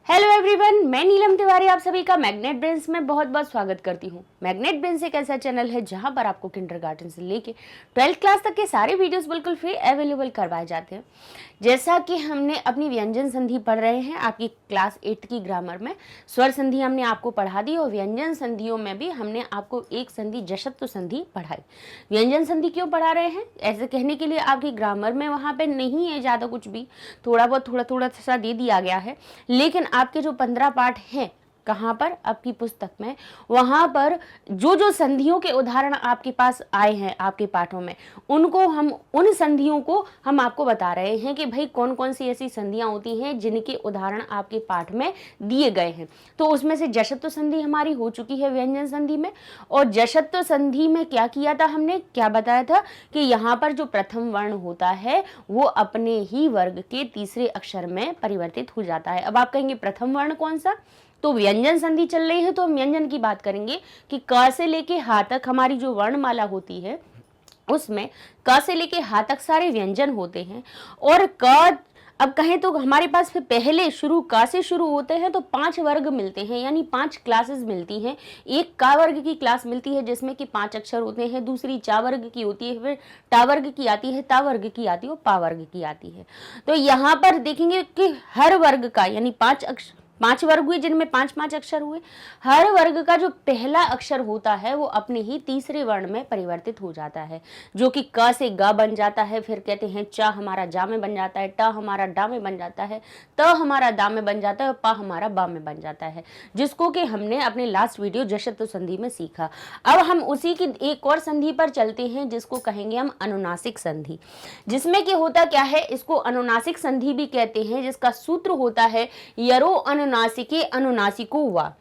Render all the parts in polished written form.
Hello everyone, मैं नीलम तिवारी आप सभी का मैग्नेट ब्रेन्स में बहुत बहुत स्वागत करती हूँ। मैग्नेट ब्रेन्स एक ऐसा चैनल है जहाँ पर आपको किंडरगार्टन से लेके 12th क्लास तक के सारे वीडियोस बिल्कुल फ्री अवेलेबल करवाए जाते हैं। जैसा कि हमने अपनी व्यंजन संधि पढ़ रहे हैं आपकी क्लास 8 की ग्रामर में, स्वर संधि हमने आपको पढ़ा दी और व्यंजन संधियों में भी हमने आपको एक संधि जशत्व संधि पढ़ाई। व्यंजन संधि क्यों पढ़ा रहे हैं, ऐसे कहने के लिए आपकी ग्रामर में वहाँ पे नहीं है ज़्यादा कुछ भी, थोड़ा बहुत थोड़ा सा दे दिया गया है, लेकिन आपके जो 15 पाठ हैं कहाँ पर आपकी पुस्तक में, वहाँ पर जो जो संधियों के उदाहरण आपके पास आए हैं आपके पाठों में, उनको हम उन संधियों को हम आपको बता रहे हैं कि भाई कौन कौन सी ऐसी संधियाँ होती हैं जिनके उदाहरण आपके पाठ में दिए गए हैं। तो उसमें से जशत्व संधि हमारी हो चुकी है व्यंजन संधि में, और जशत्व संधि में क्या किया था, हमने क्या बताया था कि यहाँ पर जो प्रथम वर्ण होता है वो अपने ही वर्ग के तीसरे अक्षर में परिवर्तित हो जाता है। अब आप कहेंगे प्रथम वर्ण कौन सा, तो व्यंजन संधि चल रही है तो हम व्यंजन की बात करेंगे कि क से लेके हा तक हमारी जो वर्णमाला होती है उसमें क से लेके हा तक सारे व्यंजन होते हैं। और क अब कहें तो हमारे पास फिर पहले शुरू का से शुरू होते हैं तो 5 वर्ग मिलते हैं, यानी 5 क्लासेस मिलती हैं। एक का वर्ग की क्लास मिलती है जिसमें कि 5 अक्षर होते हैं, दूसरी चा वर्ग की होती है, फिर टा वर्ग की आती है, ता वर्ग की आती है और पा वर्ग की आती है। तो यहाँ पर देखेंगे कि हर वर्ग का यानी 5 वर्ग हुए जिनमें 5 अक्षर हुए, हर वर्ग का जो पहला अक्षर होता है वो अपने ही तीसरे वर्ण में परिवर्तित हो जाता है, जो कि क से ग बन जाता है, फिर कहते हैं चा हमारा जा में बन जाता है, ट हमारा डा में बन जाता है, त हमारा दा में बन जाता है और पा हमारा बा में बन जाता है, जिसको कि हमने अपने लास्ट वीडियो जशत्व संधि में सीखा। अब हम उसी की एक और संधि पर चलते हैं जिसको कहेंगे हम अनुनासिक संधि, जिसमें कि होता क्या है, इसको अनुनासिक संधि भी कहते हैं, जिसका सूत्र होता है यरो अनुनासिके अनुनासिको वा।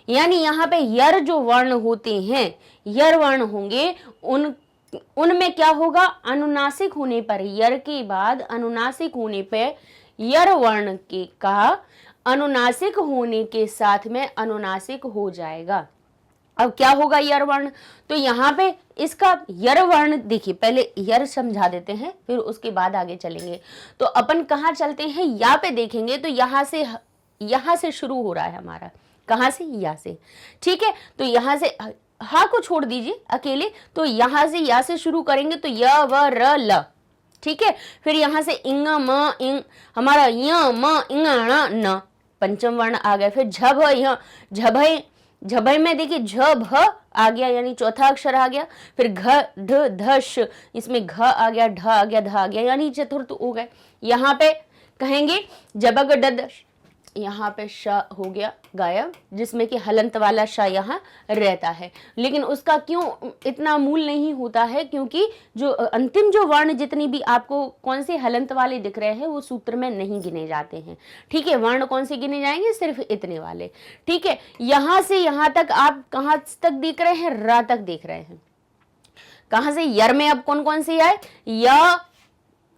यानी यहाँ पे यर जो वर्ण होते हैं, यर वर्ण होंगे, उनमें क्या होगा, अनुनासिक होने पर, यर के बाद अनुनासिक होने पर यर वर्ण के का अनुनासिक होने के साथ में अनुनासिक हो जाएगा। अब क्या होगा यर वर्ण, तो यहाँ पे इसका यर वर्ण देखिए, पहले यर समझा देते हैं फिर उसके बाद आगे चलेंगे। तो अपन कहाँ चलते हैं, यहाँ पे देखेंगे तो यहाँ से शुरू हो रहा है हमारा, कहाँ से, यहाँ से, ठीक है। तो यहाँ से हा को छोड़ दीजिए अकेले, तो यहाँ से या से शुरू करेंगे तो य व र ल, ठीक है। फिर यहाँ से इंग म इंग हमारा य म इंग न, पंचम वर्ण आ गया। फिर झभ झभय, झभय में देखिए झ भ आ गया यानी चौथा अक्षर आ गया। फिर घ ढ धश, इसमें घ आ गया, ढ आ गया, ध आ गया, यानी चतुर्थ हो गए। यहाँ पे कहेंगे जबग डद, यहाँ पे श हो गया गायब, जिसमें कि हलंत वाला श यहाँ रहता है, लेकिन उसका क्यों इतना मूल नहीं होता है, क्योंकि जो अंतिम जो वर्ण जितनी भी आपको कौन से हलंत वाले दिख रहे हैं वो सूत्र में नहीं गिने जाते हैं, ठीक है। वर्ण कौन से गिने जाएंगे, सिर्फ इतने वाले, ठीक है। यहाँ से यहाँ तक आप कहाँ तक देख रहे हैं, र तक देख रहे हैं। कहाँ से, यर में अब कौन कौन से आए, य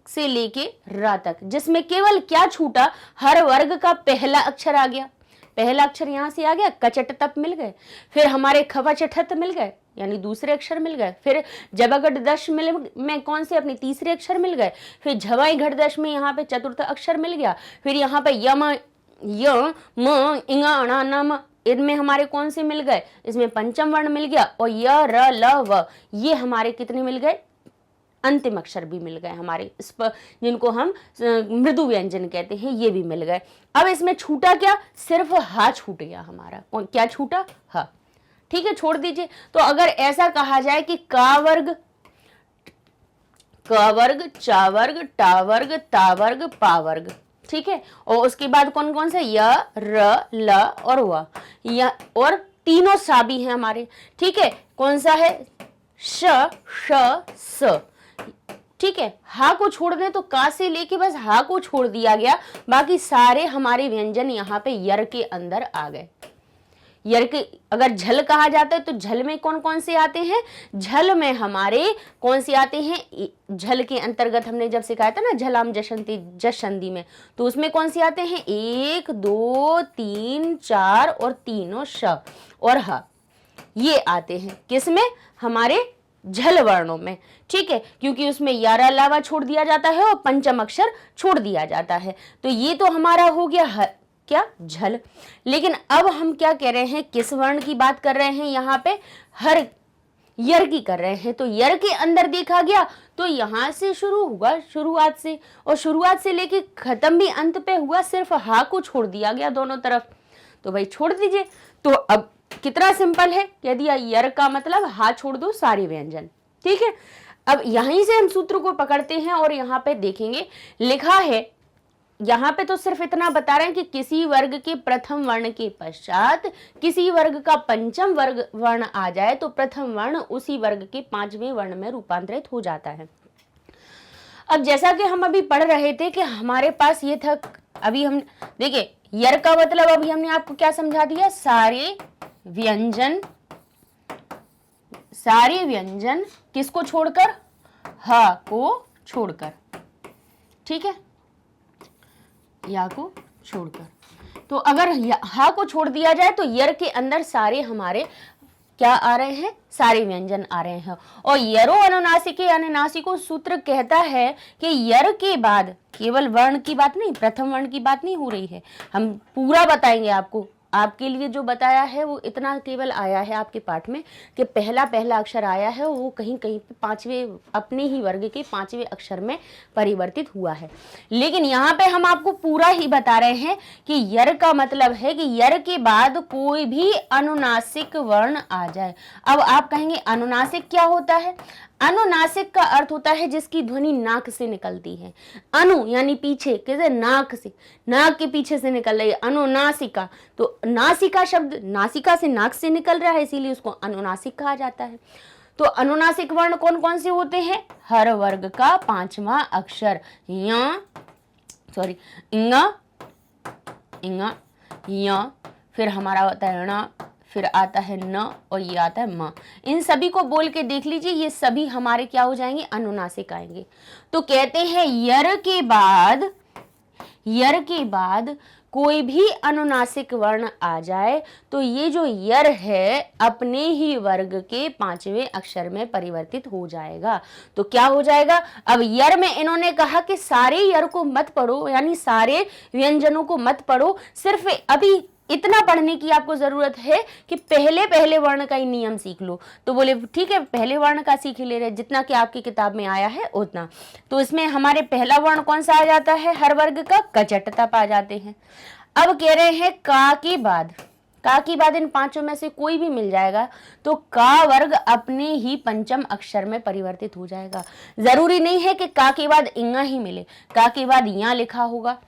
से लेके रा तक, जिसमें केवल क्या छूटा, हर वर्ग का पहला अक्षर आ गया, पहला अक्षर यहाँ से आ गया, कचट तप मिल गए, फिर हमारे खवा चठत मिल गए यानी दूसरे अक्षर मिल गए, फिर जबगढ़ दश में कौन से अपने तीसरे अक्षर मिल गए, फिर झवाई घड़ दश में यहाँ पे चतुर्थ अक्षर मिल गया, फिर यहाँ पे यम य म इंगा अणा नम, इनमें हमारे कौन से मिल गए, इसमें पंचम वर्ण मिल गया, और य र ल व ये हमारे कितने मिल गए, अंतिम अक्षर भी मिल गए हमारे, इस पर जिनको हम मृदु व्यंजन कहते हैं, ये भी मिल गए। अब इसमें छूटा क्या, सिर्फ हा छूट गया हमारा, क्या छूटा, हा, ठीक है, छोड़ दीजिए। तो अगर ऐसा कहा जाए कि का वर्ग, चा वर्ग, टा वर्ग, ता वर्ग, पा वर्ग, ठीक है, और उसके बाद कौन कौन से, य र ल और व, या और तीनों सा भी हैं हमारे, ठीक है। कौन सा है, श श स, ठीक है। हा को छोड़ दें तो का से लेके बस हा को छोड़ दिया गया, बाकी सारे हमारे व्यंजन यहाँ पे यर के अंदर आ गए। यर के अगर झल कहा जाता है तो झल में कौन कौन से आते हैं, झल में हमारे कौन से आते हैं, झल के अंतर्गत हमने जब सिखाया था ना झलाम जशंती जश संधि में, तो उसमें कौन से आते हैं, 1 2 3 4 और तीनों श और ह, ये आते हैं किसमें, हमारे झल वर्णों में, ठीक है, क्योंकि उसमें यारा अलावा छोड़ दिया जाता है और पंचम अक्षर छोड़ दिया जाता है। तो ये तो हमारा हो गया क्या, झल। लेकिन अब हम क्या कह रहे हैं, किस वर्ण की बात कर रहे हैं, यहाँ पे हर यर की कर रहे हैं। तो यर के अंदर देखा गया तो यहां से शुरू हुआ, शुरुआत से, और शुरुआत से लेके खत्म भी अंत पे हुआ, सिर्फ हा को छोड़ दिया गया दोनों तरफ। तो भाई छोड़ दीजिए। तो अब कितना सिंपल है, यदि यर का मतलब हा छोड़ दो सारे व्यंजन, ठीक है। अब यहीं से हम सूत्र को पकड़ते हैं और यहाँ पे देखेंगे लिखा है, यहाँ पे तो सिर्फ इतना बता रहे हैं कि किसी वर्ग के प्रथम वर्ण के पश्चात किसी वर्ग का पंचम वर्ग वर्ण आ जाए तो प्रथम वर्ण उसी वर्ग के पांचवें वर्ण में रूपांतरित हो जाता है। अब जैसा कि हम अभी पढ़ रहे थे कि हमारे पास ये था, अभी हम देखिए यर का मतलब अभी हमने आपको क्या समझा दिया, सारे व्यंजन किसको छोड़कर, हा को छोड़कर, ठीक है, या को छोड़कर। तो अगर हा को छोड़ दिया जाए तो यर के अंदर सारे हमारे क्या आ रहे हैं, सारे व्यंजन आ रहे हैं। और यरो अनुनासिके अनुनासिको सूत्र कहता है कि यर के बाद केवल वर्ण की बात नहीं, प्रथम वर्ण की बात नहीं हो रही है, हम पूरा बताएंगे आपको। आपके लिए जो बताया है वो इतना केवल आया है आपके पाठ में कि पहला अक्षर आया है, वो कहीं कहीं पे पांचवें, अपने ही वर्ग के पांचवें अक्षर में परिवर्तित हुआ है। लेकिन यहाँ पे हम आपको पूरा ही बता रहे हैं कि यर का मतलब है कि यर के बाद कोई भी अनुनासिक वर्ण आ जाए। अब आप कहेंगे अनुनासिक क्या होता है, अनुनासिक का अर्थ होता है जिसकी ध्वनि नाक से निकलती है। अनु यानी पीछे, कैसे, नाक से, नाक के पीछे से निकल रही है, अनुनासिका। तो नासिका शब्द नासिका से, नाक से निकल रहा है, इसीलिए उसको अनुनासिक कहा जाता है। तो अनुनासिक वर्ण कौन कौन से होते हैं, हर वर्ग का पांचवा अक्षर, इंगा, या, फिर हमारा होता है ण, फिर आता है न, और ये आता है म। इन सभी को बोल के देख लीजिए, ये सभी हमारे क्या हो जाएंगे, अनुनासिक आएंगे। तो कहते हैं यर के बाद कोई भी अनुनासिक वर्ण आ जाए तो ये जो यर है अपने ही वर्ग के पांचवें अक्षर में परिवर्तित हो जाएगा। तो क्या हो जाएगा, अब यर में इन्होंने कहा कि सारे यर को मत पढ़ो, यानी सारे व्यंजनों को मत पढ़ो, सिर्फ अभी इतना पढ़ने की आपको जरूरत है कि पहले वर्ण का ही नियम सीख लो। तो बोले ठीक है, पहले वर्ण का सीख ले रहे, जितना कि आपकी किताब में आया है उतना। तो इसमें हमारे पहला वर्ण कौन सा आ जाता है, हर वर्ग का कचटता पा जाते हैं। अब कह रहे हैं का के बाद इन पांचों में से कोई भी मिल जाएगा तो का वर्ग अपने ही पंचम अक्षर में परिवर्तित हो जाएगा। जरूरी नहीं है कि का के बाद इंगा ही मिले, का के बाद या लिखा होगा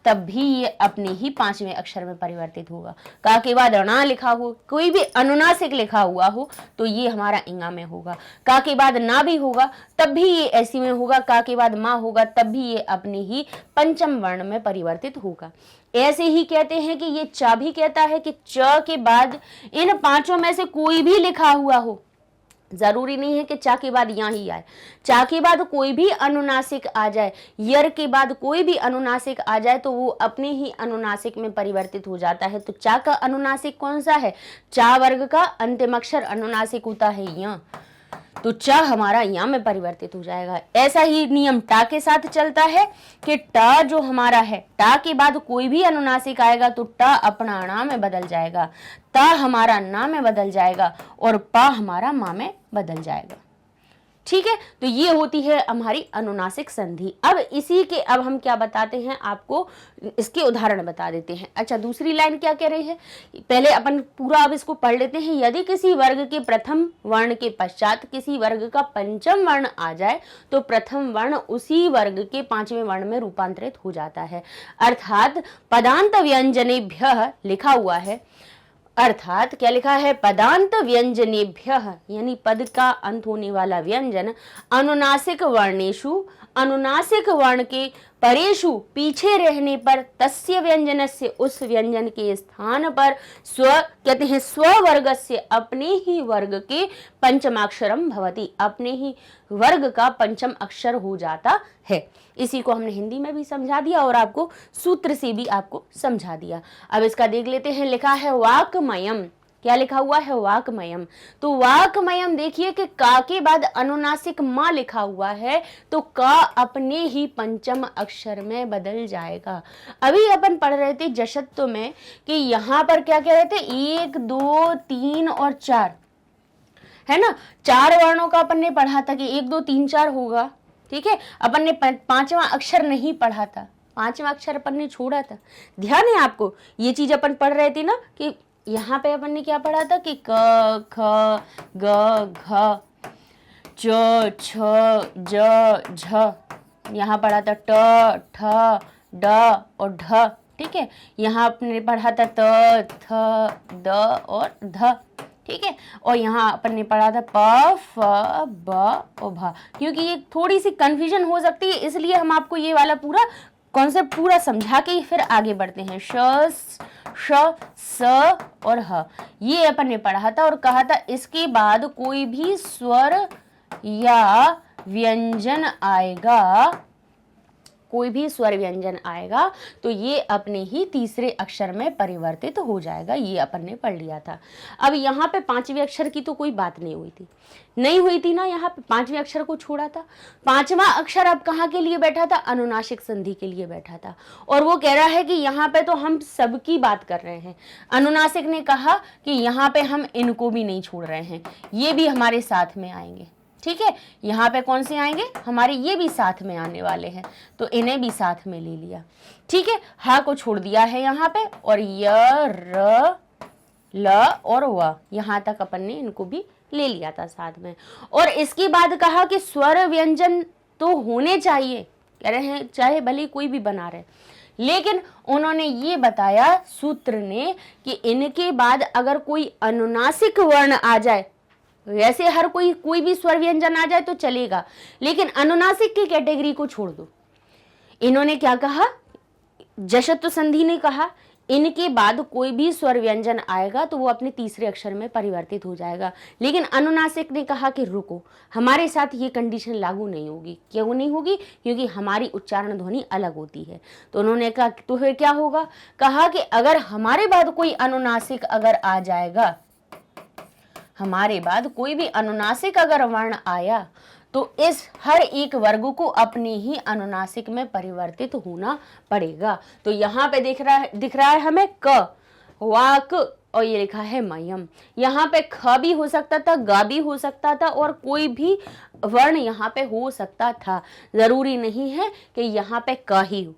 तब भी ये अपने ही पांचवें अक्षर में परिवर्तित होगा। का के बाद णा लिखा हो, कोई भी अनुनासिक लिखा हुआ हो तो ये हमारा इंगा में होगा। का के बाद ना भी होगा तब भी ये ऐसी में होगा। का के बाद माँ होगा तब भी ये अपने ही पंचम वर्ण में परिवर्तित होगा। ऐसे ही कहते हैं कि ये च भी कहता है कि च के बाद इन पांचों में से कोई भी लिखा हुआ हो, जरूरी नहीं है कि चा के बाद यहाँ ही आए, चा के बाद कोई भी अनुनासिक आ जाए, यर के बाद कोई भी अनुनासिक आ जाए तो वो अपने ही अनुनासिक में परिवर्तित हो जाता है। तो चा का अनुनासिक कौन सा है, चा वर्ग का अंतिम अक्षर अनुनासिक होता है या, तो च हमारा या में परिवर्तित हो जाएगा। ऐसा ही नियम टा के साथ चलता है कि ट जो हमारा है, टा के बाद कोई भी अनुनासिक आएगा तो ट अपना णा में बदल जाएगा, ता हमारा ना में बदल जाएगा और पा हमारा मा में बदल जाएगा। ठीक है, तो ये होती है हमारी अनुनासिक संधि। अब इसी के अब हम क्या बताते हैं आपको, इसके उदाहरण बता देते हैं। अच्छा, दूसरी लाइन क्या कह रही है, पहले अपन पूरा अब इसको पढ़ लेते हैं। यदि किसी वर्ग के प्रथम वर्ण के पश्चात किसी वर्ग का पंचम वर्ण आ जाए तो प्रथम वर्ण उसी वर्ग के पांचवें वर्ण में रूपांतरित हो जाता है। अर्थात पदांत व्यंजनेभ्यः लिखा हुआ है, अर्थात क्या लिखा है, पदांत व्यंजनेभ्यः यानी पद का अंत होने वाला व्यंजन अनुनासिक वर्णेषु, अनुनासिक वर्ण के परेषु पीछे रहने पर तस्य व्यंजनस्य उस व्यंजन के स्थान पर स्व कहते हैं स्ववर्गस्य अपने ही वर्ग के पंचमाक्षरम भवति, अपने ही वर्ग का पंचम अक्षर हो जाता है। इसी को हमने हिंदी में भी समझा दिया और आपको सूत्र से भी आपको समझा दिया। अब इसका देख लेते हैं, लिखा है वाक्मयम, क्या लिखा हुआ है, वाक्मयम। तो वाक्मयम देखिए कि का के बाद अनुनासिक म लिखा हुआ है, तो का अपने ही पंचम अक्षर में बदल जाएगा। अभी अपन पढ़ रहे थे जशत्व में कि यहाँ पर क्या कह रहे थे, 1 2 3 और 4 है ना, 4 वर्णों का अपन ने पढ़ा था कि 1 2 3 4 होगा। ठीक है, अपन ने पांचवा अक्षर नहीं पढ़ा था, पांचवा अक्षर अपन ने छोड़ा था। ध्यान है आपको, ये चीज अपन पढ़ रहे थे ना कि यहाँ पे अपन ने क्या पढ़ा था कि क ख ग घ च छ ज झ, यहाँ पढ़ा था ट ठ ड और ढ। ठीक है, यहाँ आपने पढ़ा था त थ द और ध। ठीक है, और यहाँ अपन ने पढ़ा था प फ ब और भ। क्योंकि ये थोड़ी सी कंफ्यूजन हो सकती है, इसलिए हम आपको ये वाला पूरा कॉन्सेप्ट पूरा समझा के फिर आगे बढ़ते हैं। श स और ह, ये अपन ने पढ़ा था और कहा था इसके बाद कोई भी स्वर या व्यंजन आएगा, कोई भी स्वर व्यंजन आएगा तो ये अपने ही तीसरे अक्षर में परिवर्तित हो जाएगा। ये अपन ने पढ़ लिया था। अब यहाँ पे पांचवें अक्षर की तो कोई बात नहीं हुई थी ना, यहाँ पे पांचवें अक्षर को छोड़ा था। पांचवा अक्षर अब कहाँ के लिए बैठा था, अनुनासिक संधि के लिए बैठा था। और वो कह रहा है कि यहाँ पे तो हम सबकी बात कर रहे हैं। अनुनासिक ने कहा कि यहाँ पे हम इनको भी नहीं छोड़ रहे हैं, ये भी हमारे साथ में आएंगे। ठीक है, यहाँ पे कौन से आएंगे, हमारे ये भी साथ में आने वाले हैं, तो इन्हें भी साथ में ले लिया। ठीक है, हा को छोड़ दिया है यहाँ पे, और य र ल और व, यहाँ तक अपन ने इनको भी ले लिया था साथ में। और इसके बाद कहा कि स्वर व्यंजन तो होने चाहिए, कह रहे हैं चाहे भले कोई भी बना रहे, लेकिन उन्होंने ये बताया सूत्र ने कि इनके बाद अगर कोई अनुनासिक वर्ण आ जाए, वैसे हर कोई भी स्वर व्यंजन आ जाए तो चलेगा, लेकिन अनुनासिक की कैटेगरी को छोड़ दो। इन्होंने क्या कहा, जशत्व संधि ने कहा इनके बाद कोई भी स्वर व्यंजन आएगा तो वो अपने तीसरे अक्षर में परिवर्तित हो जाएगा। लेकिन अनुनासिक ने कहा कि रुको, हमारे साथ ये कंडीशन लागू नहीं होगी। क्यों नहीं होगी, क्योंकि हमारी उच्चारण ध्वनि अलग होती है। तो उन्होंने कहा तो फिर क्या होगा, कहा कि अगर हमारे बाद कोई अनुनासिक अगर आ जाएगा, हमारे बाद कोई भी अनुनासिक अगर वर्ण आया तो इस हर एक वर्ग को अपने ही अनुनासिक में परिवर्तित होना पड़ेगा। तो यहाँ पे दिख रहा है हमें क, वाक, और ये लिखा है मयम। यहाँ पे ख भी हो सकता था, गा भी हो सकता था, और कोई भी वर्ण यहाँ पे हो सकता था। जरूरी नहीं है कि यहाँ पे क ही हो।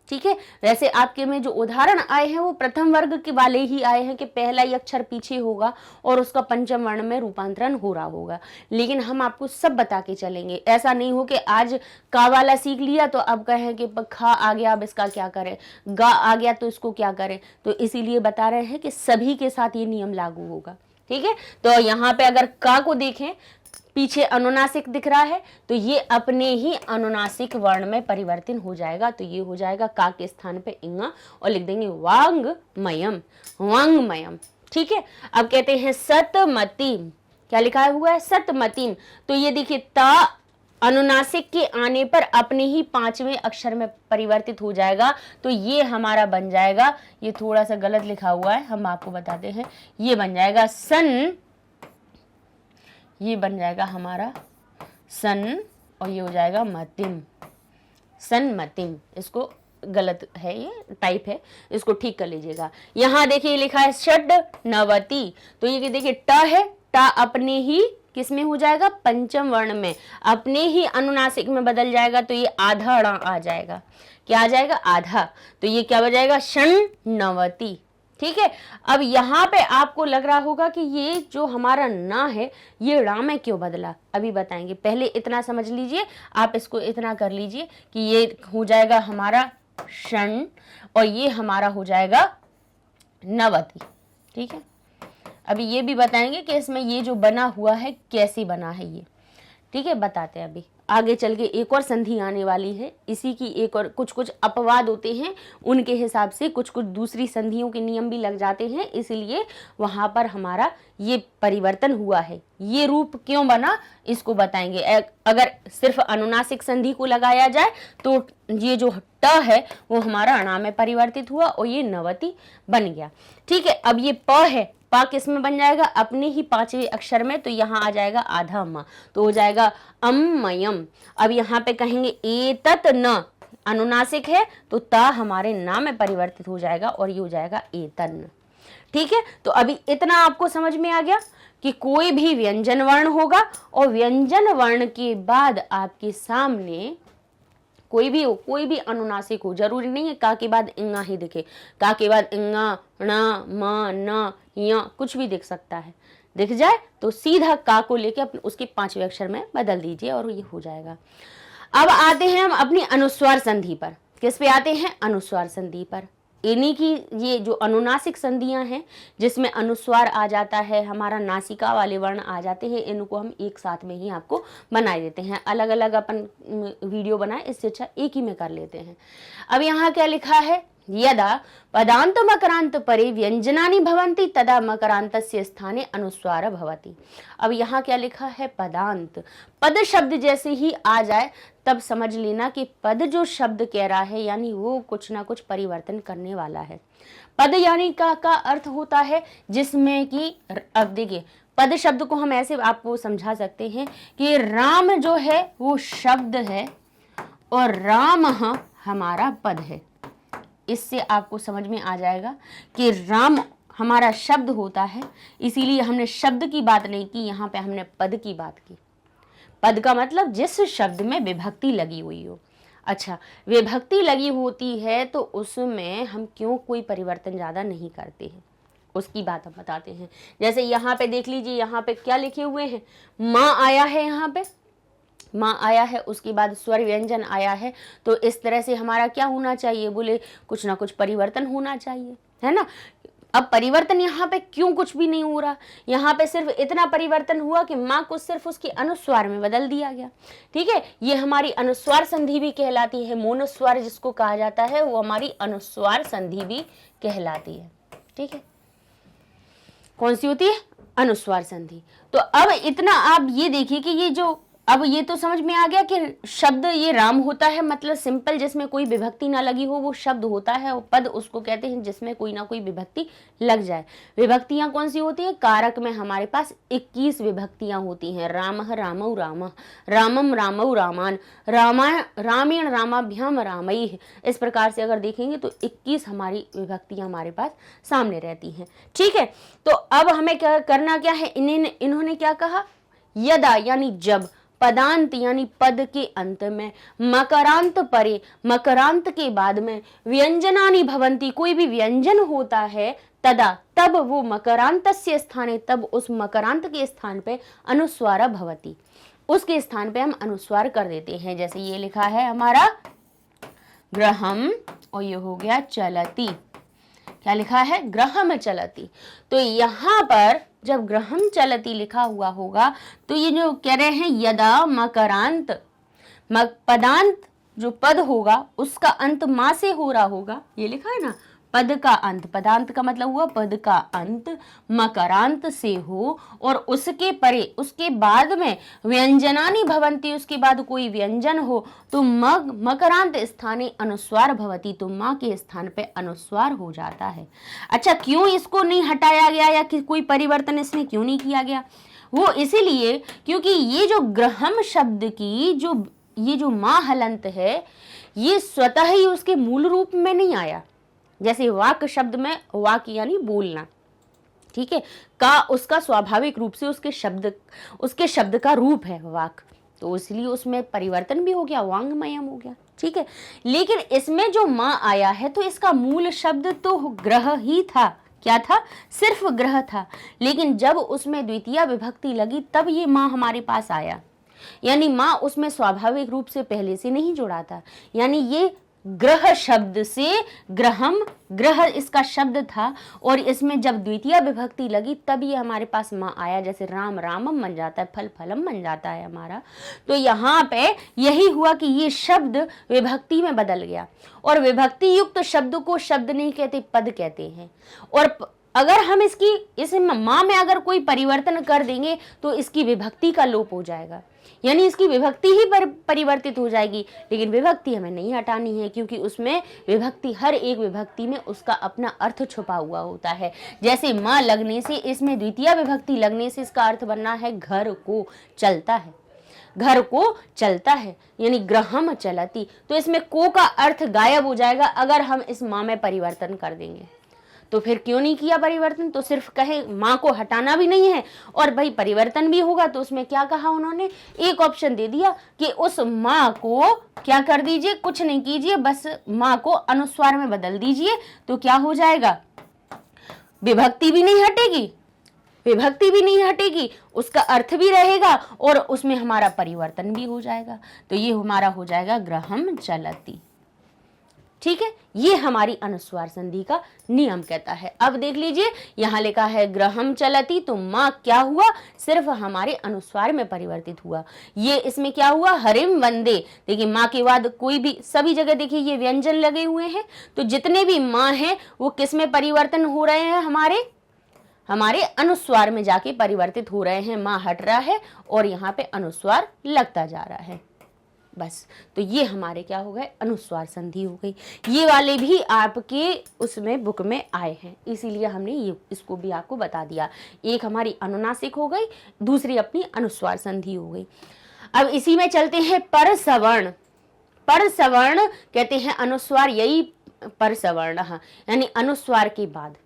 ठीक है, वैसे आपके में जो उदाहरण आए हैं वो प्रथम वर्ग के वाले ही आए हैं कि पहला ही अक्षर पीछे होगा और उसका पंचम वर्ण में रूपांतरण हो रहा होगा। लेकिन हम आपको सब बता के चलेंगे, ऐसा नहीं हो कि आज का वाला सीख लिया तो अब कहें कि खा आ गया अब इसका क्या करें, गा आ गया तो इसको क्या करें। तो इसीलिए बता रहे हैं कि सभी के साथ ये नियम लागू होगा। ठीक है, तो यहाँ पे अगर का को देखें, पीछे अनुनासिक दिख रहा है तो ये अपने ही अनुनासिक वर्ण में परिवर्तन हो जाएगा। तो ये हो जाएगा का के स्थान पे इंगा और लिख देंगे वांगमयम, वांगमयम। ठीक है, अब कहते हैं सतमतिम। क्या लिखा हुआ है, सतमतिम। तो ये देखिए ता अनुनासिक के आने पर अपने ही पांचवें अक्षर में परिवर्तित हो जाएगा। तो ये हमारा बन जाएगा, ये थोड़ा सा गलत लिखा हुआ है, हम आपको बताते हैं, ये बन जाएगा सन, ये बन जाएगा हमारा सन, और ये हो जाएगा मतिम, सन्मतिम। इसको गलत है, ये टाइप है, इसको ठीक कर लीजिएगा। यहाँ देखिए लिखा है षड नवती। तो ये देखिए ट है, टा अपने ही किस में हो जाएगा, पंचम वर्ण में, अपने ही अनुनासिक में बदल जाएगा। तो ये आधा ण आ जाएगा, क्या आ जाएगा, आधा। तो ये क्या हो जाएगा, षण नवती। ठीक है, अब यहाँ पे आपको लग रहा होगा कि ये जो हमारा ना है ये रा में क्यों बदला, अभी बताएंगे। पहले इतना समझ लीजिए, आप इसको इतना कर लीजिए कि ये हो जाएगा हमारा षण और ये हमारा हो जाएगा नवती। ठीक है, अभी ये भी बताएंगे कि इसमें ये जो बना हुआ है कैसे बना है ये। ठीक है, बताते हैं। अभी आगे चल के एक और संधि आने वाली है, इसी की एक और कुछ अपवाद होते हैं, उनके हिसाब से कुछ दूसरी संधियों के नियम भी लग जाते हैं, इसलिए वहां पर हमारा ये परिवर्तन हुआ है। ये रूप क्यों बना इसको बताएंगे। अगर सिर्फ अनुनासिक संधि को लगाया जाए तो ये जो ट है वो हमारा अणा में परिवर्तित हुआ और ये नवती बन गया। ठीक है, अब ये प है, पा किस में बन जाएगा, अपने ही पांचवें अक्षर में, तो यहाँ आ जाएगा आधा म, तो हो जाएगा अम्मयम। अब यहाँ पे कहेंगे एतत न, अनुनासिक है तो ता हमारे ना में परिवर्तित हो जाएगा और ये हो जाएगा एतन। ठीक है, तो अभी इतना आपको समझ में आ गया कि कोई भी व्यंजन वर्ण होगा और व्यंजन वर्ण के बाद आपके सामने कोई भी अनुनासिक हो, जरूरी नहीं है का के बाद इंगा ही दिखे, का के बाद इंगा, ण, म, न, य कुछ भी दिख सकता है। दिख जाए तो सीधा का को लेके उसके पांचवें अक्षर में बदल दीजिए और ये हो जाएगा। अब आते हैं हम अपनी अनुस्वार संधि पर। किस पे आते हैं, अनुस्वार संधि पर। इन्हीं की ये जो अनुनासिक संधियां हैं जिसमें अनुस्वार आ जाता है, हमारा नासिका वाले वर्ण आ जाते हैं, इनको हम एक साथ में ही आपको बना देते हैं। अलग अलग अपन वीडियो बनाए, इससे अच्छा एक ही में कर लेते हैं। अब यहाँ क्या लिखा है, यदा पदांत मकरांत परे व्यंजनानि भवन्ति तदा मकरांतस्य स्थाने अनुस्वार भवति। अब यहाँ क्या लिखा है, पदांत, पद शब्द जैसे ही आ जाए तब समझ लेना कि पद जो शब्द कह रहा है यानी वो कुछ ना कुछ परिवर्तन करने वाला है। पद यानी का अर्थ होता है जिसमें कि, अब देखिए पद शब्द को हम ऐसे आपको समझा सकते हैं कि राम जो है वो शब्द है और राम हमारा पद है। इससे आपको समझ में आ जाएगा कि राम हमारा शब्द होता है, इसीलिए हमने शब्द की बात नहीं की, यहाँ पे हमने पद की बात की। पद का मतलब जिस शब्द में विभक्ति लगी हुई हो। अच्छा, विभक्ति लगी होती है तो उसमें हम क्यों कोई परिवर्तन ज़्यादा नहीं करते हैं, उसकी बात हम बताते हैं। जैसे यहाँ पे देख लीजिए, यहाँ पे क्या लिखे हुए हैं, माँ आया है, यहाँ पे माँ आया है, उसके बाद स्वर व्यंजन आया है, तो इस तरह से हमारा क्या होना चाहिए, बोले कुछ ना कुछ परिवर्तन होना चाहिए, है ना। अब परिवर्तन यहाँ पे क्यों कुछ भी नहीं हो रहा, यहाँ पे सिर्फ इतना परिवर्तन हुआ कि माँ को सिर्फ उसके अनुस्वार में बदल दिया गया। ठीक है, ये हमारी अनुस्वार संधि भी कहलाती है, मोनोस्वार जिसको कहा जाता है वो हमारी अनुस्वार संधि भी कहलाती है। ठीक है, कौन सी होती है, अनुस्वार संधि। तो अब इतना आप ये देखिए कि ये जो, अब ये तो समझ में आ गया कि शब्द ये राम होता है, मतलब सिंपल जिसमें कोई विभक्ति ना लगी हो वो शब्द होता है, और पद उसको कहते हैं जिसमें कोई ना कोई विभक्ति लग जाए। विभक्तियां कौन सी होती है, कारक में हमारे पास 21 विभक्तियां होती हैं। रामः रामौ रामः, रामम रामौ रामान, रामेण रामाभ्याम रामैः। इस प्रकार से अगर देखेंगे तो 21 हमारी विभक्तियां हमारे पास सामने रहती हैं। ठीक है, तो अब हमें क्या करना, क्या है, इन्होंने क्या कहा, यदा यानी जब, पदांत यानी पद के अंत में, मकरांत परे मकरांत के बाद में, व्यंजनानि भवन्ति कोई भी व्यंजन होता है, तदा तब वो मकरांतस्य स्थाने तब उस मकरांत के स्थान पे अनुस्वार भवति, उसके स्थान पे हम अनुस्वार कर देते हैं। जैसे ये लिखा है हमारा ग्रहम और ये हो गया चलती। क्या लिखा है, ग्रहम चलती। तो यहाँ पर जब ग्रहम चलती लिखा हुआ होगा तो ये जो कह रहे हैं यदा मकरांत, पदांत जो पद होगा उसका अंत माँ से हो रहा होगा, ये लिखा है ना, पद का अंत, पदांत का मतलब हुआ पद का अंत, मकरांत से हो और उसके परे उसके बाद में व्यंजनानि भवन्ति, उसके बाद कोई व्यंजन हो तो मकरांत स्थाने अनुस्वार भवति, तो माँ के स्थान पे अनुस्वार हो जाता है। अच्छा, क्यों इसको नहीं हटाया गया या कि कोई परिवर्तन इसमें क्यों नहीं किया गया, वो इसीलिए क्योंकि ये जो ग्रहम शब्द की जो माँ हलंत है ये स्वतः ही उसके मूल रूप में नहीं आया। जैसे वाक शब्द में, वाक यानी बोलना, ठीक है, का उसका स्वाभाविक रूप से उसके शब्द का रूप है वाक, तो इसलिए उसमें परिवर्तन भी हो गया, वांगमयम हो गया। ठीक है, लेकिन इसमें जो माँ आया है तो इसका मूल शब्द तो ग्रह ही था। क्या था, सिर्फ ग्रह था, लेकिन जब उसमें द्वितीय विभक्ति लगी तब ये माँ हमारे पास आया, यानी माँ उसमें स्वाभाविक रूप से पहले से नहीं जुड़ा था। यानी ये ग्रह शब्द से ग्रहम, ग्रह इसका शब्द था और इसमें जब द्वितीय विभक्ति लगी तब ये हमारे पास माँ आया। जैसे राम रामम बन जाता है, फल फलम बन जाता है हमारा, तो यहाँ पे यही हुआ कि ये शब्द विभक्ति में बदल गया। और विभक्ति युक्त शब्द को शब्द नहीं कहते, पद कहते हैं। और अगर हम इस माँ में अगर कोई परिवर्तन कर देंगे तो इसकी विभक्ति का लोप हो जाएगा, यानी इसकी विभक्ति ही परिवर्तित हो जाएगी। लेकिन विभक्ति हमें नहीं हटानी है, क्योंकि उसमें विभक्ति, हर एक विभक्ति में उसका अपना अर्थ छुपा हुआ होता है। जैसे माँ लगने से इसमें द्वितीय विभक्ति लगने से इसका अर्थ बनना है घर को चलता है, घर को चलता है, यानी गृहम चलती। तो इसमें को का अर्थ गायब हो जाएगा अगर हम इस माँ में परिवर्तन कर देंगे। तो फिर क्यों नहीं किया परिवर्तन, तो सिर्फ कहे माँ को हटाना भी नहीं है और भाई परिवर्तन भी होगा, तो उसमें क्या कहा उन्होंने, एक ऑप्शन दे दिया कि उस माँ को क्या कर दीजिए, कुछ नहीं कीजिए, बस माँ को अनुस्वार में बदल दीजिए। तो क्या हो जाएगा, विभक्ति भी नहीं हटेगी, विभक्ति भी नहीं हटेगी, उसका अर्थ भी रहेगा और उसमें हमारा परिवर्तन भी हो जाएगा। तो ये हमारा हो जाएगा गृहम चलती। ठीक है, ये हमारी अनुस्वार संधि का नियम कहता है। अब देख लीजिए, यहां लिखा है गृहम चलती, तो माँ क्या हुआ, सिर्फ हमारे अनुस्वार में परिवर्तित हुआ। ये इसमें क्या हुआ, हरिम वंदे। देखिए माँ के बाद कोई भी, सभी जगह देखिए ये व्यंजन लगे हुए हैं, तो जितने भी माँ हैं वो किस में परिवर्तन हो रहे हैं, हमारे अनुस्वार में जाके परिवर्तित हो रहे हैं। माँ हट रहा है और यहाँ पे अनुस्वार लगता जा रहा है, बस। तो ये हमारे क्या हो गए, अनुस्वार संधि हो गई। ये वाले भी आपके उसमें बुक में आए हैं, इसीलिए हमने ये इसको भी आपको बता दिया। एक हमारी अनुनासिक हो गई, दूसरी अपनी अनुस्वार संधि हो गई। अब इसी में चलते हैं पर सवर्ण। पर सवर्ण कहते हैं अनुस्वार, यही पर सवर्ण, यानी अनुस्वार के बाद।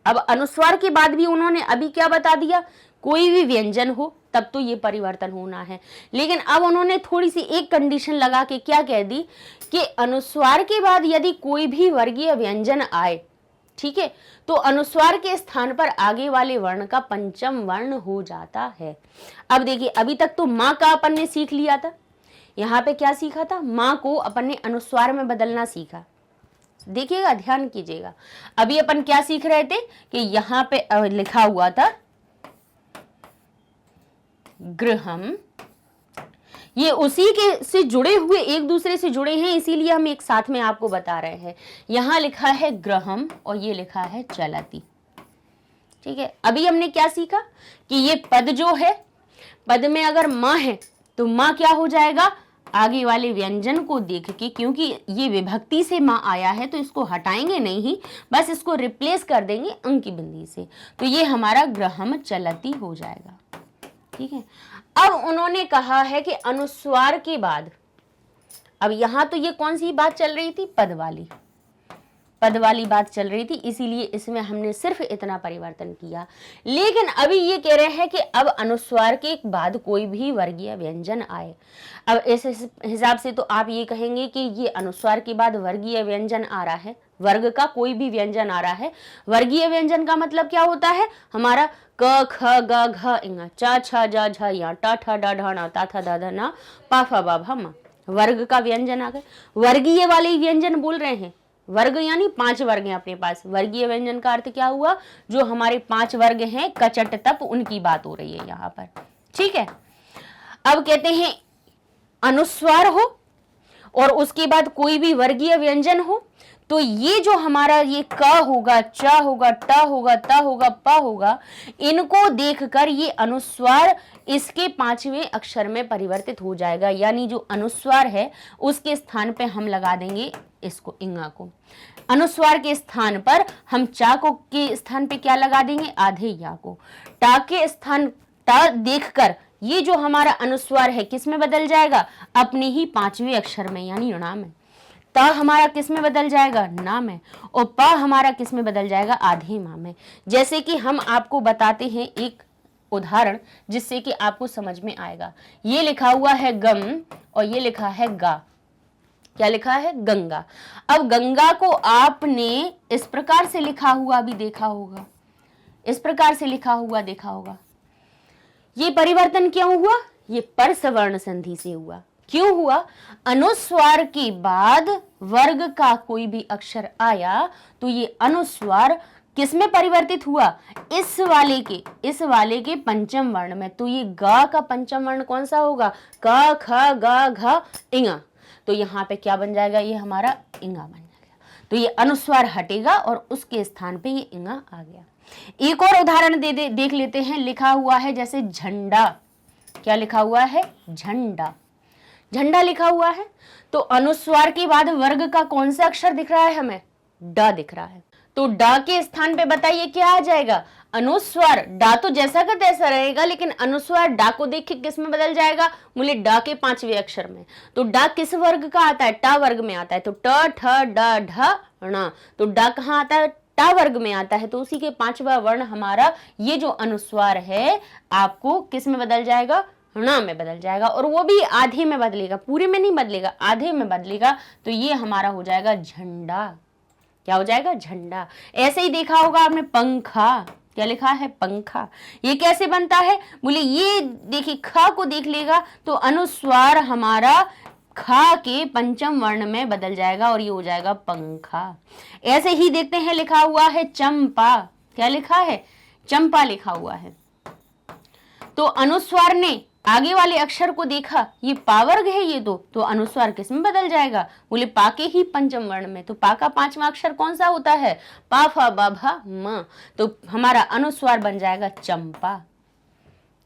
अब अनुस्वार के बाद भी उन्होंने अभी क्या बता दिया, कोई भी व्यंजन हो तब तो ये परिवर्तन होना है। लेकिन अब उन्होंने थोड़ी सी एक कंडीशन लगा के क्या कह दी कि अनुस्वार के बाद यदि कोई भी वर्गीय व्यंजन आए, ठीक है, तो अनुस्वार के स्थान पर आगे वाले वर्ण का पंचम वर्ण हो जाता है। अब देखिए, अभी तक तो माँ का अपन ने सीख लिया था, यहाँ पे क्या सीखा था, माँ को अपन ने अनुस्वार में बदलना सीखा। देखिएगा, ध्यान कीजिएगा, अभी अपन क्या सीख रहे थे कि यहाँ पे लिखा हुआ था गृहम, ये उसी के से जुड़े हुए, एक दूसरे से जुड़े हैं, इसीलिए हम एक साथ में आपको बता रहे हैं। यहां लिखा है गृहम और ये लिखा है चलती। ठीक है, अभी हमने क्या सीखा कि ये पद जो है, पद में अगर माँ है तो माँ क्या हो जाएगा, आगे वाले व्यंजन को देख के, क्योंकि ये विभक्ति से माँ आया है तो इसको हटाएंगे नहीं, बस इसको रिप्लेस कर देंगे अंक की बिंदी से, तो ये हमारा गृहम चलती हो जाएगा। ठीक है, अब उन्होंने कहा है कि अनुस्वार के बाद, अब यहां तो ये कौन सी बात चल रही थी, पद वाली बात चल रही थी, इसीलिए इसमें हमने सिर्फ इतना परिवर्तन किया। लेकिन अभी ये कह रहे हैं कि अब अनुस्वार के बाद कोई भी वर्गीय व्यंजन आए। अब इस हिसाब से तो आप ये कहेंगे कि ये अनुस्वार के बाद वर्गीय व्यंजन आ रहा है, वर्ग का कोई भी व्यंजन आ रहा है। वर्गीय व्यंजन का मतलब क्या होता है, हमारा क ख ग घ ङ च छ ज झ य ट ठ ड ढ ण त थ द ध न प फ ब भ म, वर्ग का व्यंजन आ गए। वर्गीय वाले व्यंजन बोल रहे हैं, वर्ग यानी 5 वर्ग हैं अपने पास। वर्गीय व्यंजन का अर्थ क्या हुआ, जो हमारे 5 वर्ग हैं कचट तप, उनकी बात हो रही है यहाँ पर। ठीक है, अब कहते हैं अनुस्वार हो और उसके बाद कोई भी वर्गीय व्यंजन हो, तो ये जो हमारा ये क होगा, च होगा, ट होगा, त होगा, प होगा, इनको देखकर ये अनुस्वार इसके 5वें अक्षर में परिवर्तित हो जाएगा। यानी जो अनुस्वार है उसके स्थान पे हम लगा देंगे इसको, इंगा को। अनुस्वार के स्थान पर हम चा को के स्थान पे क्या लगा देंगे, आधे या को। टा के स्थान टा देखकर ये जो हमारा अनुस्वार है किस में बदल जाएगा, अपने ही 5वें अक्षर में, यानी णा में। त हमारा किस में बदल जाएगा, ना में। और प हमारा किस में बदल जाएगा, आधे माँ में। जैसे कि हम आपको बताते हैं एक उदाहरण जिससे कि आपको समझ में आएगा। ये लिखा हुआ है गम और ये लिखा है गा। क्या लिखा है, गंगा। अब गंगा को आपने इस प्रकार से लिखा हुआ भी देखा होगा, इस प्रकार से लिखा हुआ देखा होगा। ये परिवर्तन क्यों हुआ, ये पर सवर्ण संधि से हुआ। क्यों हुआ, अनुस्वार के बाद वर्ग का कोई भी अक्षर आया तो ये अनुस्वार किस में परिवर्तित हुआ, इस वाले के पंचम वर्ण में। तो ये ग का पंचम वर्ण कौन सा होगा, क ख ग घ इंगा। तो यहाँ पे क्या बन जाएगा, ये हमारा इंगा बन जाएगा। तो ये अनुस्वार हटेगा और उसके स्थान पे ये इंगा आ गया। एक और उदाहरण देख लेते हैं। लिखा हुआ है जैसे झंडा। क्या लिखा हुआ है? झंडा। झंडा लिखा हुआ है तो अनुस्वार के बाद वर्ग का कौन सा अक्षर दिख रहा है हमें? ड दिख रहा है। तो ड के स्थान पे बताइए क्या आ जाएगा? अनुस्वार। डा तो जैसा का तैसा रहेगा, लेकिन अनुस्वार डा को देख के किस में बदल जाएगा? बोले डा के 5वें अक्षर में। तो डा किस वर्ग का आता है? टा वर्ग में आता है। तो ट ठ ड ढ ण। तो डा कहाँ आता है? टा वर्ग में आता है। तो उसी के 5वां वर्ण हमारा ये जो अनुस्वार है आपको किस में बदल जाएगा? ण में बदल जाएगा, और वो भी आधे में बदलेगा, पूरे में नहीं बदलेगा, आधे में बदलेगा। तो ये हमारा हो जाएगा झंडा। क्या हो जाएगा? झंडा। ऐसे ही देखा होगा आपने पंखा। क्या लिखा है? पंखा। ये कैसे बनता है? बोले ये देखिए, ख को देख लेगा तो अनुस्वार हमारा खा के 5वें वर्ण में बदल जाएगा और ये हो जाएगा पंखा। ऐसे ही देखते हैं, लिखा हुआ है चंपा। क्या लिखा है? चंपा लिखा हुआ है। तो अनुस्वार ने आगे वाले अक्षर को देखा, ये पा वर्ग है ये तो अनुस्वार किस में बदल जाएगा? बोले पा के ही 5वें वर्ण में। तो पा का 5वां अक्षर कौन सा होता है? पा फा बा भा म। तो हमारा अनुस्वार बन जाएगा चंपा।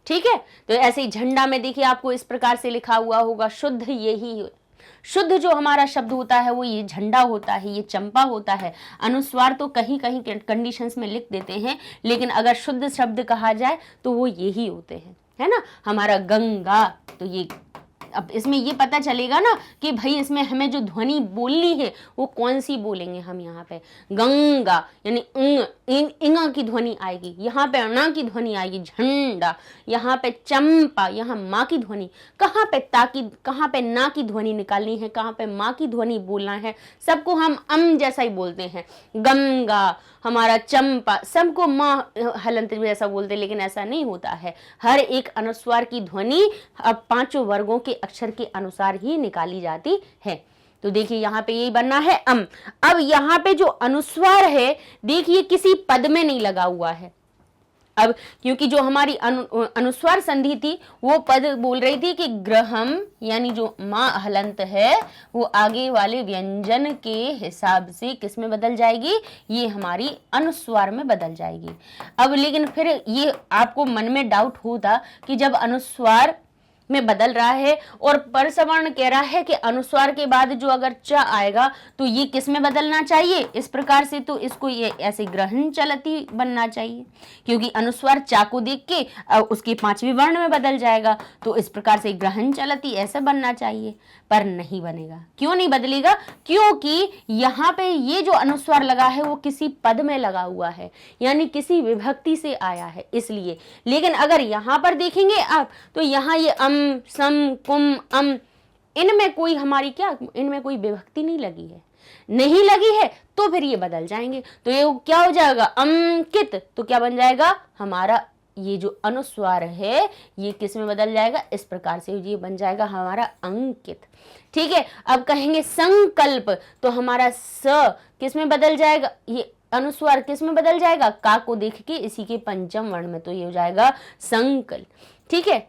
ठीक है। तो ऐसे ही झंडा में देखिए आपको इस प्रकार से लिखा हुआ होगा शुद्ध। यही शुद्ध जो हमारा शब्द होता है वो ये झंडा होता है, ये चंपा होता है। अनुस्वार तो कहीं कहीं कंडीशंस में लिख देते हैं, लेकिन अगर शुद्ध शब्द कहा जाए तो वो यही होते हैं, है ना। हमारा गंगा, तो ये अब इसमें ये पता चलेगा ना कि भाई इसमें हमें जो ध्वनि बोलनी है वो कौन सी बोलेंगे हम। यहाँ पे गंगा यानी इंगा की ध्वनि आएगी, यहाँ पे अणा की ध्वनि आएगी। झंडा, यहाँ पे चंपा, यहाँ माँ की ध्वनि। कहाँ पे कहाँ पे ना की ध्वनि निकालनी है, कहाँ पे माँ की ध्वनि बोलना है, सबको हम जैसा ही बोलते हैं। गंगा, हमारा चंपा, सबको माँ हलंत जैसा बोलते हैं, लेकिन ऐसा नहीं होता है। हर एक अनुस्वार की ध्वनि अब 5 वर्गों के अक्षर के अनुसार ही निकाली जाती है। तो देखिए यहाँ पे यही बनना है अब यहाँ पे जो अनुस्वार है देखिए किसी पद में नहीं लगा हुआ है। अब क्योंकि जो हमारी अनुस्वार संधि थी वो पद बोल रही थी कि ग्रहम, यानी जो माँ हलंत है वो आगे वाले व्यंजन के हिसाब से किस में बदल जाएगी? ये हमारी अनुस्वार में बदल जाएगी। अब लेकिन फिर ये आपको मन में डाउट होता कि जब अनुस्वार में बदल रहा है और परसवर्ण कह रहा है कि अनुस्वार के बाद जो अगर च आएगा तो ये किस में बदलना चाहिए? इस प्रकार से तो इसको ये ऐसे ग्रहण चलती बनना चाहिए, क्योंकि अनुस्वार चा को देख के उसके 5वें वर्ण में बदल जाएगा। तो इस प्रकार से ग्रहण चलती ऐसा बनना चाहिए, पर नहीं बनेगा। क्यों नहीं बदलेगा? क्योंकि यहाँ पे ये जो अनुस्वार लगा है वो किसी पद में लगा हुआ है, यानी किसी विभक्ति से आया है, इसलिए। लेकिन अगर यहाँ पर देखेंगे आप तो यहाँ ये सम कुम इनमें कोई हमारी इनमें कोई विभक्ति नहीं लगी है तो फिर ये बदल जाएंगे। तो ये क्या हो जाएगा? अंकित। तो क्या बन जाएगा? हमारा ये जो अनुस्वार है ये किस में बदल जाएगा? इस प्रकार से ये बन जाएगा हमारा अंकित। ठीक है। अब कहेंगे संकल्प, तो हमारा स किस में बदल जाएगा? ये अनुस्वार किस में बदल जाएगा? का को देख के इसी के 5वें वर्ण में, तो ये हो जाएगा संकल्प। ठीक है।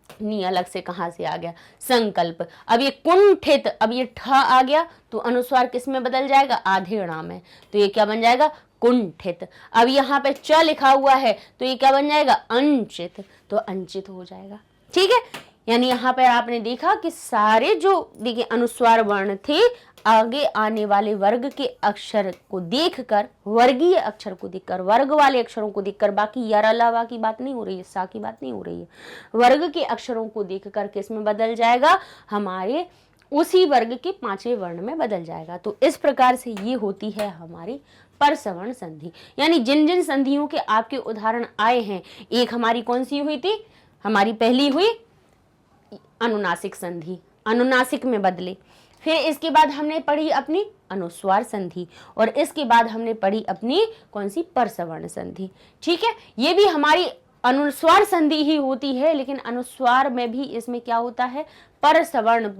नी अलग से कहां से आ गया? संकल्प। अब ये कुंठित, अब ये ठ आ गया तो अनुस्वार किस में बदल जाएगा? आधे ण में, तो ये क्या बन जाएगा? कुंठित। अब यहाँ पे च लिखा हुआ है तो ये क्या बन जाएगा? अंचित, तो अंचित हो जाएगा। ठीक है। यानी यहाँ पर आपने देखा कि सारे जो देखिए अनुस्वार वर्ण थे आगे आने वाले वर्ग के अक्षर को देखकर, वर्गीय अक्षर को देखकर, वर्ग वाले अक्षरों को देखकर, बाकी यार अलावा की बात नहीं हो रही है, सा की बात नहीं हो रही है, वर्ग के अक्षरों को देखकर किस में बदल जाएगा? हमारे उसी वर्ग के 5वें वर्ण में बदल जाएगा। तो इस प्रकार से ये होती है हमारी परसवर्ण संधि। यानी जिन जिन संधियों के आपके उदाहरण आए हैं, एक हमारी कौन सी हुई थी? हमारी पहली हुई अनुनासिक संधि, अनुनासिक में बदले। फिर इसके बाद हमने पढ़ी अपनी अनुस्वार संधि, और इसके बाद हमने पढ़ी अपनी कौन सी? परसवर्ण संधि। ठीक है। ये भी हमारी अनुस्वार संधि ही होती है, लेकिन अनुस्वार में भी इसमें क्या होता है? परसवर्ण,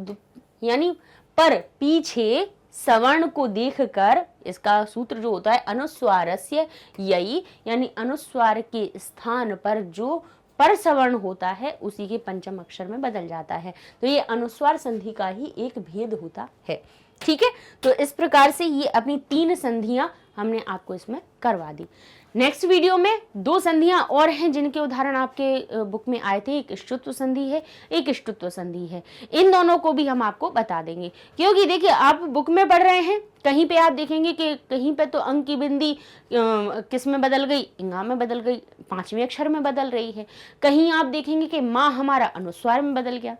यानी पर पीछे सवर्ण को देखकर इसका सूत्र जो होता है अनुस्वारस्य यई, यानी अनुस्वार के स्थान पर जो परसवर्ण होता है उसी के 5वें अक्षर में बदल जाता है। तो ये अनुस्वार संधि का ही एक भेद होता है। ठीक है, तो इस प्रकार से ये अपनी 3 संधियां हमने आपको इसमें करवा दी। नेक्स्ट वीडियो में 2 संधियां और हैं जिनके उदाहरण आपके बुक में आए थे। एक इष्टुत्व संधि है, एक इष्टुत्व संधि है। इन दोनों को भी हम आपको बता देंगे, क्योंकि देखिए आप बुक में पढ़ रहे हैं, कहीं पे आप देखेंगे कि कहीं पे तो अंक की बिंदी किस में बदल गई, इंगा में बदल गई, 5वें अक्षर में बदल रही है। कहीं आप देखेंगे कि माँ हमारा अनुस्वार में बदल गया,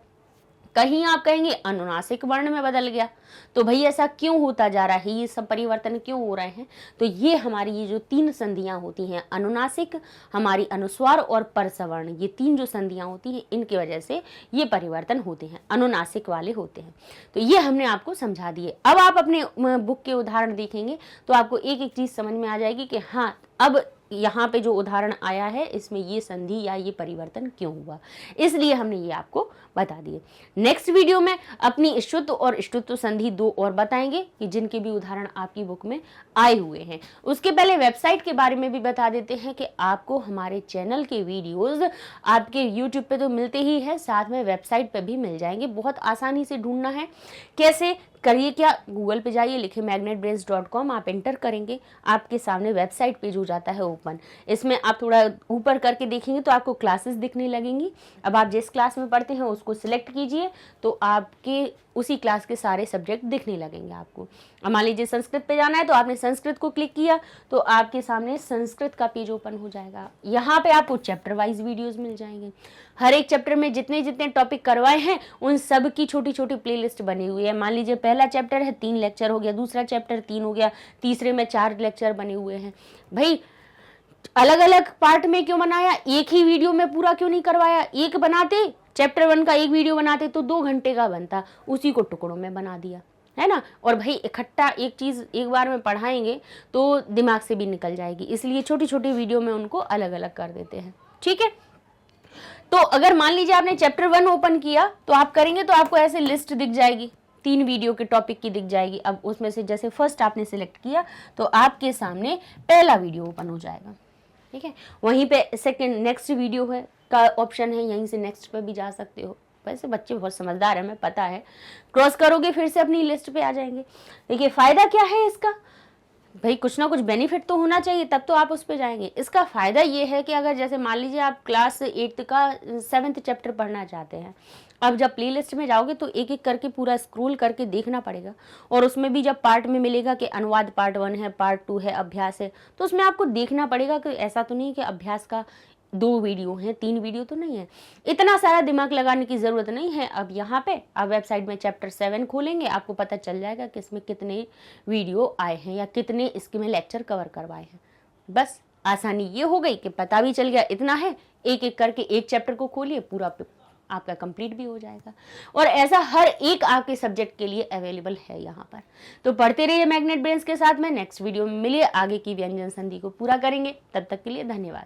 कहीं आप कहेंगे अनुनासिक वर्ण में बदल गया। तो भाई ऐसा क्यों होता जा रहा है, ये सब परिवर्तन क्यों हो रहे हैं? तो ये हमारी ये जो 3 संधियां होती हैं, अनुनासिक, हमारी अनुस्वार और परसवर्ण, ये 3 जो संधियां होती हैं, इनकी वजह से ये परिवर्तन होते हैं, अनुनासिक वाले होते हैं। तो ये हमने आपको समझा दिए। अब आप अपने बुक के उदाहरण देखेंगे तो आपको एक एक चीज समझ में आ जाएगी कि हाँ, अब यहाँ पे जो उदाहरण आया है इसमें ये संधि या ये परिवर्तन क्यों हुआ, इसलिए हमने ये आपको बता दिए। नेक्स्ट वीडियो में अपनी इष्टुत्व और इष्टुत्व संधि 2 और बताएंगे कि जिनके भी उदाहरण आपकी बुक में आए हुए हैं। उसके पहले वेबसाइट के बारे में भी बता देते हैं कि आपको हमारे चैनल के वीडियोस आपके यूट्यूब पे तो मिलते ही है, साथ में वेबसाइट पे भी मिल जाएंगे। बहुत आसानी से ढूंढना है, कैसे करिए क्या, गूगल पे जाइए, लिखिए magnetbrains.com, आप एंटर करेंगे, आपके सामने वेबसाइट पेज हो जाता है ओपन। इसमें आप थोड़ा ऊपर करके देखेंगे तो आपको क्लासेस दिखने लगेंगी। अब आप जिस क्लास में पढ़ते हैं उसको सिलेक्ट कीजिए तो आपके उसी क्लास के सारे सब्जेक्ट दिखने लगेंगे आपको। अब मान लीजिए संस्कृत पे जाना है तो आपने संस्कृत को क्लिक किया तो आपके सामने संस्कृत का पेज ओपन हो जाएगा। यहाँ पे आपको चैप्टर वाइज वीडियोस मिल जाएंगे। हर एक चैप्टर में जितने जितने टॉपिक करवाए हैं उन सब की छोटी छोटी प्लेलिस्ट बनी हुई है। मान लीजिए पहला चैप्टर है 3 लेक्चर हो गया, दूसरा चैप्टर 3 हो गया, तीसरे में 4 लेक्चर बने हुए हैं। भाई अलग अलग पार्ट में क्यों बनाया, एक ही वीडियो में पूरा क्यों नहीं करवाया? एक बनाते, चैप्टर 1 का एक वीडियो बनाते तो 2 घंटे का बनता, उसी को टुकड़ों में बना दिया, है ना। और भाई इकट्ठा एक चीज एक बार में पढ़ाएंगे तो दिमाग से भी निकल जाएगी, इसलिए छोटी छोटी वीडियो में उनको अलग अलग कर देते हैं। ठीक है, तो अगर मान लीजिए आपने चैप्टर 1 ओपन किया तो आप करेंगे तो आपको ऐसे लिस्ट दिख जाएगी, 3 वीडियो के टॉपिक की दिख जाएगी। अब उसमें से जैसे फर्स्ट आपने सिलेक्ट किया तो आपके सामने पहला वीडियो ओपन हो जाएगा। ठीक है, वहीं पे सेकंड नेक्स्ट वीडियो है का ऑप्शन है, यहीं से नेक्स्ट पे भी जा सकते हो। वैसे बच्चे बहुत समझदार है, हमें पता है। क्रॉस करोगे फिर से अपनी लिस्ट पे आ जाएंगे। देखिए फायदा क्या है इसका, भाई कुछ ना कुछ बेनिफिट तो होना चाहिए तब तो आप उस पर जाएंगे। इसका फायदा ये है कि अगर जैसे मान लीजिए आप क्लास 8 का 7th चैप्टर पढ़ना चाहते हैं, अब जब प्लेलिस्ट में जाओगे तो एक एक करके पूरा स्क्रॉल करके देखना पड़ेगा। और उसमें भी जब पार्ट में मिलेगा कि अनुवाद पार्ट 1 है, पार्ट 2 है, अभ्यास है, तो उसमें आपको देखना पड़ेगा कि ऐसा तो नहीं कि अभ्यास का 2 वीडियो हैं, 3 वीडियो तो नहीं है। इतना सारा दिमाग लगाने की जरूरत नहीं है। अब यहाँ पे आप वेबसाइट में चैप्टर 7 खोलेंगे, आपको पता चल जाएगा कि इसमें कितने वीडियो आए हैं या कितने इसके में लेक्चर कवर करवाए हैं। बस आसानी ये हो गई कि पता भी चल गया इतना है, एक एक करके एक चैप्टर को खोलिए, पूरा आपका कंप्लीट भी हो जाएगा। और ऐसा हर एक आपके सब्जेक्ट के लिए अवेलेबल है यहाँ पर। तो पढ़ते रहिए मैग्नेट ब्रेन्स के साथ में। नेक्स्ट वीडियो में मिलिए, आगे की व्यंजन संधि को पूरा करेंगे। तब तक के लिए धन्यवाद।